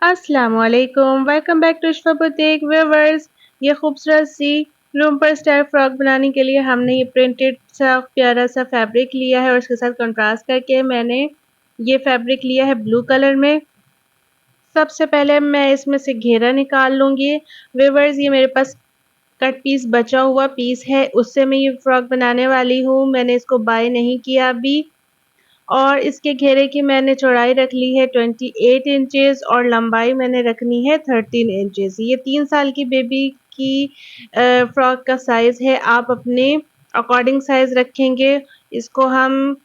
अस्सलामुअलैकुम, welcome back to Ishfa boutique viewers. ये खूबसूरत सी रूम पर स्टाइल फ्रॉक बनाने के लिए हमने ये प्रिंटेड सा प्यारा सा फैब्रिक लिया है और उसके साथ कंट्रास्ट करके मैंने ये फैब्रिक लिया है ब्लू कलर में। सबसे पहले मैं इसमें से घेरा निकाल लूँगी। व्यूअर्स, ये मेरे पास कट पीस बचा हुआ पीस है, उससे मैं ये फ्रॉक बनाने वाली हूँ। मैंने इसको बाय नहीं किया अभी। और इसके घेरे की मैंने चौड़ाई रख ली है 28 इंचेस और लंबाई मैंने रखनी है 13 इंचेस। ये 3 साल की बेबी की फ्रॉक का साइज़ है। आप अपने अकॉर्डिंग साइज़ रखेंगे। इसको हम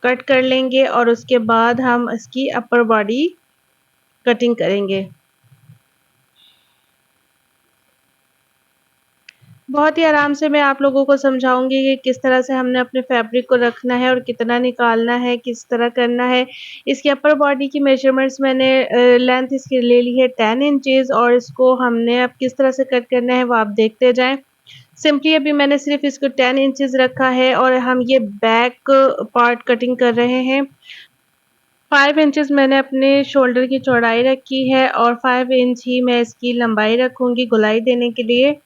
कट कर लेंगे और उसके बाद हम इसकी अपर बॉडी कटिंग करेंगे। बहुत ही आराम से मैं आप लोगों को समझाऊँगी कि किस तरह से हमने अपने फैब्रिक को रखना है और कितना निकालना है, किस तरह करना है। इसकी अपर बॉडी की मेजरमेंट्स मैंने लेंथ इसकी ले ली है 10 इंचेस और इसको हमने अब किस तरह से कट करना है वो आप देखते जाएँ। सिंपली अभी मैंने सिर्फ़ इसको 10 इंचेस रखा है और हम ये बैक पार्ट कटिंग कर रहे हैं। 5 इंचेस मैंने अपने शोल्डर की चौड़ाई रखी है और 5 इंच ही मैं इसकी लंबाई रखूँगी गोलाई देने के लिए।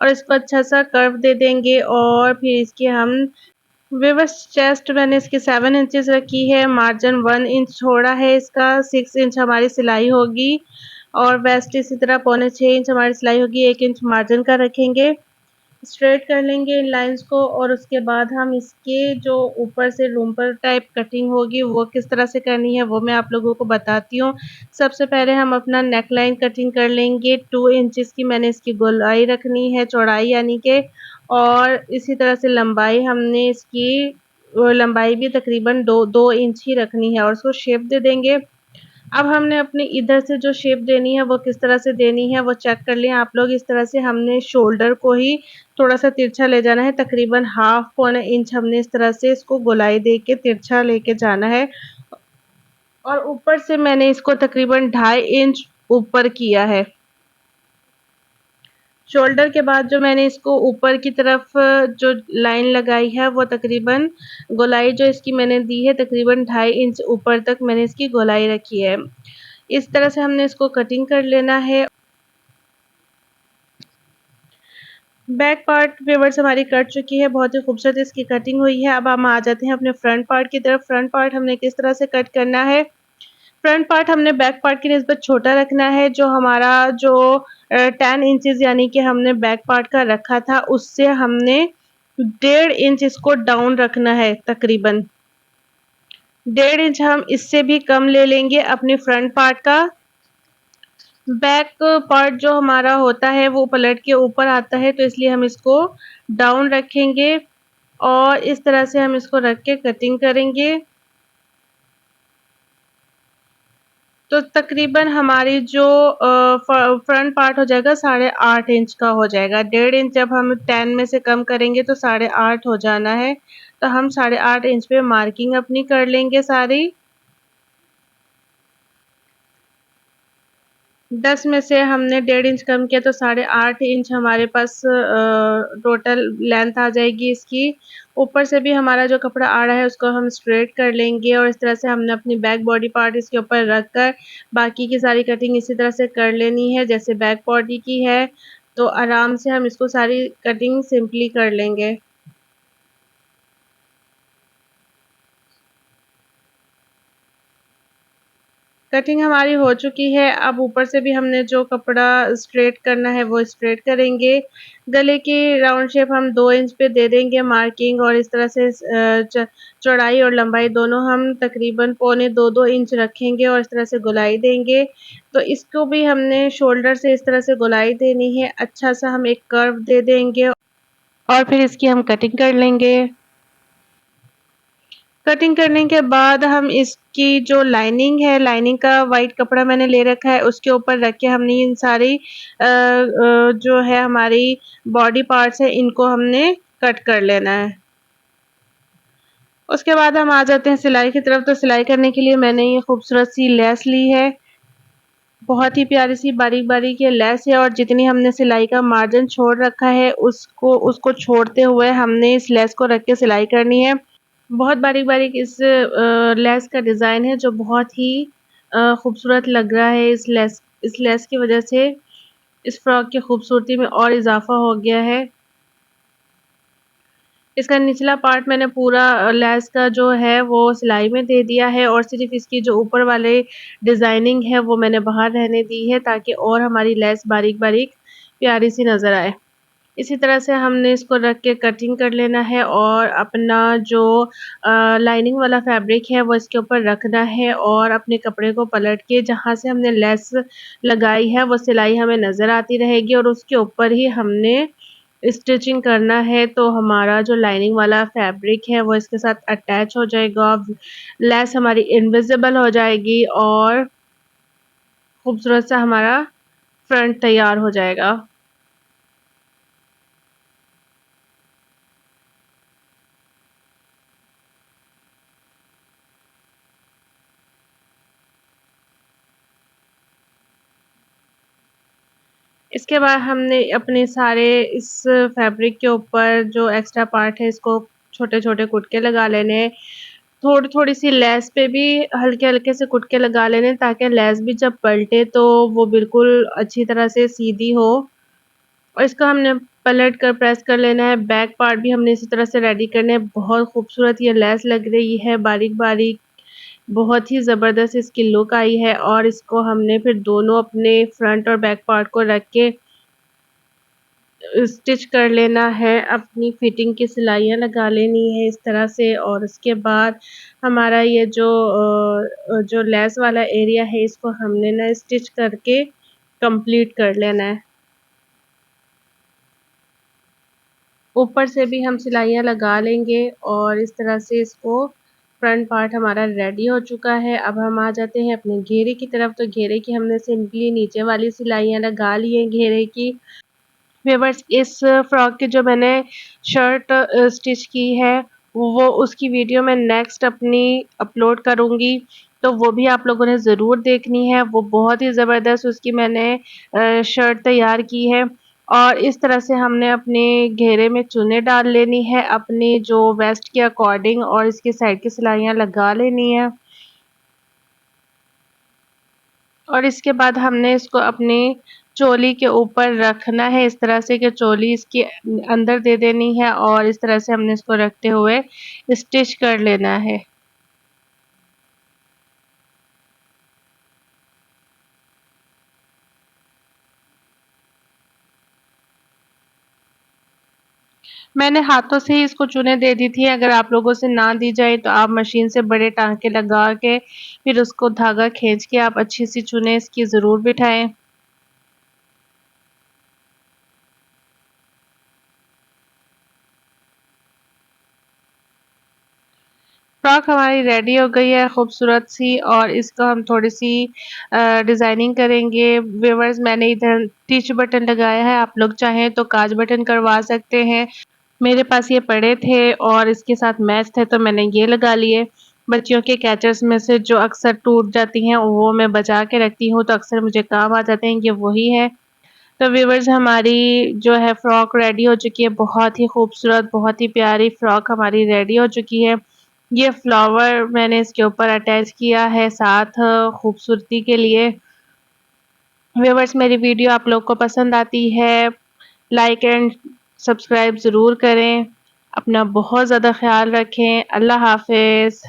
और इसको अच्छा-सा कर्व दे देंगे और फिर इसकी हम व्यूअर्स चेस्ट मैंने इसकी 7 इंचेस रखी है, मार्जिन 1 इंच छोड़ा है इसका, 6 इंच हमारी सिलाई होगी और वेस्ट इसी तरह पौने 6 इंच हमारी सिलाई होगी, 1 इंच मार्जिन का रखेंगे। स्ट्रेट कर लेंगे इन लाइंस को और उसके बाद हम इसके जो ऊपर से रूम्पर टाइप कटिंग होगी वो किस तरह से करनी है वो मैं आप लोगों को बताती हूँ। सबसे पहले हम अपना नेक लाइन कटिंग कर लेंगे। 2 इंचेस की मैंने इसकी गोलाई रखनी है, चौड़ाई यानी कि, और इसी तरह से लंबाई हमने इसकी लंबाई भी तकरीबन 2 इंच ही रखनी है और उसको शेप दे देंगे। अब हमने अपनी इधर से जो शेप देनी है वो किस तरह से देनी है वो चेक कर लें आप लोग। इस तरह से हमने शोल्डर को ही थोड़ा-सा तिरछा ले जाना है, तकरीबन हाफ पौने इंच हमने इस तरह से इसको गोलाई दे के तिरछा लेके जाना है और ऊपर से मैंने इसको तकरीबन 2.5 इंच ऊपर किया है। शोल्डर के बाद जो मैंने इसको ऊपर की तरफ जो लाइन लगाई है वो तकरीबन गोलाई जो इसकी मैंने दी है तकरीबन 2.5 इंच ऊपर तक मैंने इसकी गोलाई रखी है। इस तरह से हमने इसको कटिंग कर लेना है। बैक पार्ट व्यूअर्स हमारी कट चुकी है, बहुत ही खूबसूरत इसकी कटिंग हुई है। अब हम आ जाते हैं अपने फ्रंट पार्ट की तरफ। फ्रंट पार्ट हमने किस तरह से कट करना है। फ्रंट पार्ट हमने बैक पार्ट की निस्बत छोटा रखना है। जो हमारा जो 10 इंचेस यानी कि हमने बैक पार्ट का रखा था उससे हमने 1.5 इंच इसको डाउन रखना है तकरीबन। 1.5 इंच हम इससे भी कम ले लेंगे अपनी फ्रंट पार्ट का। बैक पार्ट जो हमारा होता है वो पलट के ऊपर आता है तो इसलिए हम इसको डाउन रखेंगे और इस तरह से हम इसको रख के कटिंग करेंगे। तो तकरीबन हमारी जो फ्रंट पार्ट हो जाएगा 8.5 इंच का हो जाएगा। 1.5 इंच जब हम 10 में से कम करेंगे तो 8.5 हो जाना है। तो हम 8.5 इंच पे मार्किंग अपनी कर लेंगे सारी। 10 में से हमने 1.5 इंच कम किया तो 8.5 इंच हमारे पास टोटल लेंथ आ जाएगी इसकी। ऊपर से भी हमारा जो कपड़ा आ रहा है उसको हम स्ट्रेट कर लेंगे और इस तरह से हमने अपनी बैक बॉडी पार्ट इसके ऊपर रख कर बाकी की सारी कटिंग इसी तरह से कर लेनी है जैसे बैक बॉडी की है। तो आराम से हम इसको सारी कटिंग सिंपली कर लेंगे। कटिंग हमारी हो चुकी है। अब ऊपर से भी हमने जो कपड़ा स्ट्रेट करना है वो स्ट्रेट करेंगे। गले की राउंड शेप हम 2 इंच पे दे देंगे मार्किंग और इस तरह से चौड़ाई और लंबाई दोनों हम तकरीबन पौने 2-2 इंच रखेंगे और इस तरह से गोलाई देंगे। तो इसको भी हमने शोल्डर से इस तरह से गोलाई देनी है। अच्छा सा हम एक कर्व दे देंगे और फिर इसकी हम कटिंग कर लेंगे। कटिंग करने के बाद हम इसकी जो लाइनिंग है, लाइनिंग का वाइट कपड़ा मैंने ले रखा है, उसके ऊपर रख के हमने इन सारी जो है हमारी बॉडी पार्ट्स है, इनको हमने कट कर लेना है। उसके बाद हम आ जाते हैं सिलाई की तरफ। तो सिलाई करने के लिए मैंने ये खूबसूरत सी लेस ली है। बहुत ही प्यारी सी बारीक-बारीक ये लेस है और जितनी हमने सिलाई का मार्जिन छोड़ रखा है, उसको छोड़ते हुए हमने इस लेस को रख के सिलाई करनी है। बहुत बारीक-बारीक इस लेस का डिज़ाइन है जो बहुत ही खूबसूरत लग रहा है। इस लेस की वज़ह से इस फ्रॉक की खूबसूरती में और इज़ाफ़ा हो गया है। इसका निचला पार्ट मैंने पूरा लेस का जो है वो सिलाई में दे दिया है और सिर्फ़ इसकी जो ऊपर वाले डिज़ाइनिंग है वो मैंने बाहर रहने दी है ताकि और हमारी लेस बारीक-बारीक प्यारी-सी नज़र आए। इसी तरह से हमने इसको रख के कटिंग कर लेना है और अपना जो लाइनिंग वाला फैब्रिक है वो इसके ऊपर रखना है और अपने कपड़े को पलट के जहाँ से हमने लेस लगाई है वो सिलाई हमें नज़र आती रहेगी और उसके ऊपर ही हमने स्टिचिंग करना है, तो हमारा जो लाइनिंग वाला फैब्रिक है वो इसके साथ अटैच हो जाएगा। लेस हमारी इनविज़िबल हो जाएगी और खूबसूरत सा हमारा फ्रंट तैयार हो जाएगा। इसके बाद हमने अपने सारे इस फैब्रिक के ऊपर जो एक्स्ट्रा पार्ट है इसको छोटे-छोटे कुटके लगा लेने हैं। थोड़ी-थोड़ी सी लेस पे भी हल्के-हल्के से कुटके लगा लेने हैं ताकि लेस भी जब पलटे तो वो बिल्कुल अच्छी तरह से सीधी हो और इसको हमने पलट कर प्रेस कर लेना है। बैक पार्ट भी हमने इसी तरह से रेडी करना है। बहुत खूबसूरत ये लेस लग रही है बारीक-बारीक, बहुत ही ज़बरदस्त इसकी लुक आई है और इसको हमने फिर दोनों अपने फ्रंट और बैक पार्ट को रख के स्टिच कर लेना है, अपनी फिटिंग की सिलाइयाँ लगा लेनी है इस तरह से और उसके बाद हमारा ये जो लेस वाला एरिया है इसको हमने ना स्टिच करके कंप्लीट कर लेना है। ऊपर से भी हम सिलाइयाँ लगा लेंगे और इस तरह से इसको फ्रंट पार्ट हमारा रेडी हो चुका है। अब हम आ जाते हैं अपने घेरे की तरफ, तो घेरे की हमने सिंपली नीचे वाली सिलाइयाँ लगा ली हैं घेरे की। व्यूअर्स इस फ्रॉक की जो मैंने शर्ट स्टिच की है वो उसकी वीडियो मैं नेक्स्ट अपनी अपलोड करूँगी, तो वो भी आप लोगों ने ज़रूर देखनी है। वो बहुत ही ज़बरदस्त उसकी मैंने शर्ट तैयार की है और इस तरह से हमने अपने घेरे में चुन्नी डाल लेनी है, अपनी जो वेस्ट के अकॉर्डिंग और इसकी साइड की सिलाइयाँ लगा लेनी है। और इसके बाद हमने इसको अपनी चोली के ऊपर रखना है इस तरह से कि चोली इसके अंदर दे देनी है और इस तरह से हमने इसको रखते हुए स्टिच कर लेना है। मैंने हाथों से ही इसको चुनें दे दी थी, अगर आप लोगों से ना दी जाए तो आप मशीन से बड़े टाँके लगा के फिर उसको धागा खींच के आप अच्छी सी चुनें इसकी ज़रूर बिठाएँ। फ्रॉक हमारी रेडी हो गई है खूबसूरत सी और इसको हम थोड़ी-सी डिज़ाइनिंग करेंगे। व्यूअर्स मैंने इधर टिच बटन लगाया है, आप लोग चाहें तो काज बटन करवा सकते हैं। मेरे पास ये पड़े थे और इसके साथ मैच थे तो मैंने ये लगा लिए। बच्चियों के कैचर्स में से जो अक्सर टूट जाती हैं वो मैं बचा के रखती हूँ तो अक्सर मुझे काम आ जाते हैं, ये वही है। तो व्यूअर्स हमारी जो है फ्रॉक रेडी हो चुकी है, बहुत ही खूबसूरत, बहुत ही प्यारी फ्रॉक हमारी रेडी हो चुकी है। ये फ्लावर मैंने इसके ऊपर अटैच किया है साथ खूबसूरती के लिए। व्यूअर्स मेरी वीडियो आप लोग को पसंद आती है, लाइक एंड सब्सक्राइब ज़रूर करें। अपना बहुत ज़्यादा ख़्याल रखें। अल्लाह हाफ़िज़।